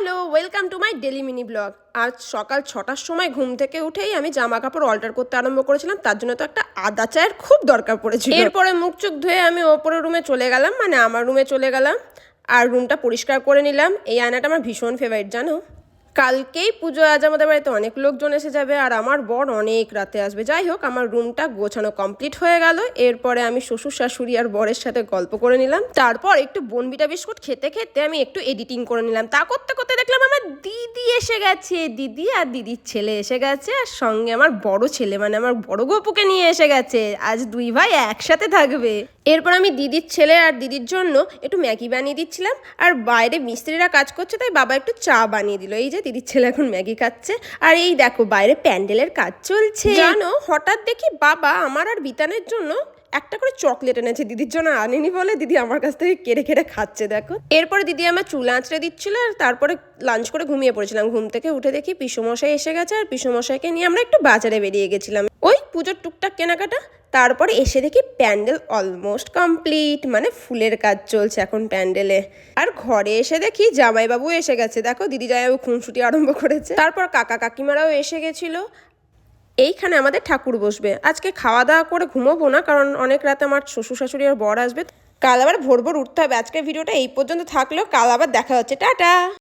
Hello, welcome to my daily mini blog. আজ সকাল 6টার সময় ঘুম থেকে উঠেই আমি জামা কাপড় অল্টার করতে আরম্ভ করেছিলাম। তার জন্য তো একটা আদা চায়ের খুব দরকার পড়েছিল। এরপরে মুখ চোখ ধুয়ে আমি ওপরের রুমে চলে গেলাম, মানে আমার রুমে চলে গেলাম আর রুমটা পরিষ্কার করে নিলাম। এই আয়নাটা আমার ভীষণ ফেভারিট জানো। কালকেই পুজো, আজ আমাদের বাড়িতে অনেক লোকজন এসে যাবে আর আমার বর অনেক রাতে আসবে। যাই হোক, আমার রুমটা গোছানো কমপ্লিট হয়ে গেল। এরপরে আমি শ্বশুর শাশুড়ি আর বরের সাথে গল্প করে নিলাম। তারপর একটু বনবিটা বিস্কুট খেতে খেতে আমি একটু এডিটিং করে নিলাম। তা করতে করতে দেখলাম আমার দিদি এসে গেছে। দিদি আর দিদির ছেলে এসে গেছে আর সঙ্গে আমার বড় ছেলে, মানে আমার বড় গপুকে নিয়ে এসে গেছে। আজ দুই ভাই একসাথে থাকবে। এরপর আমি দিদির ছেলে আর দিদির জন্য একটু ম্যাগি বানিয়ে দিচ্ছিলাম আর বাইরে মিস্ত্রিরা কাজ করছে, তাই বাবা একটু চা বানিয়ে দিল। এই যে দিদির ছেলে এখন ম্যাগি খাচ্ছে আর এই দেখো বাইরে প্যান্ডেলের কাজ চলছে। জানো, হঠাৎ দেখি বাবা আমার আর বিতানের জন্য একটা করে চকলেট এনেছে। দিদির জন্য আনেনি বলে দিদি আমার কাছ থেকে কেড়ে কেড়ে খাচ্ছে দেখো। এরপরে দিদি আমার চুল আঁচড়ে দিচ্ছিল আর তারপরে লাঞ্চ করে ঘুমিয়ে পড়েছিলাম। ঘুম থেকে উঠে দেখি পিসুমশাই এসে গেছে আর পিসুমশাইকে নিয়ে আমরা একটু বাজারে বেরিয়ে গেছিলাম, ওই পুজোর টুকটাক কেনাকাটা। তারপরে এসে দেখি প্যান্ডেল অলমোস্ট কমপ্লিট, মানে ফুলের কাজ চলছে এখন প্যান্ডেলে। আর ঘরে এসে দেখি জামাইবাবু এসে গেছে। দেখো দিদি জামাইবাবু খুনসুটি আরম্ভ করেছে। তারপর কাকা কাকিমারাও এসে গেছিলো। এইখানে আমাদের ঠাকুর বসবে। আজকে খাওয়া দাওয়া করে ঘুমোবো না, কারণ অনেক রাতে আমার শ্বশুর শাশুড়ি আর বর আসবে। কাল আবার ভোর ভোর উঠতে হবে। আজকের ভিডিওটা এই পর্যন্ত থাকলেও কাল আবার দেখা হচ্ছে। টাটা।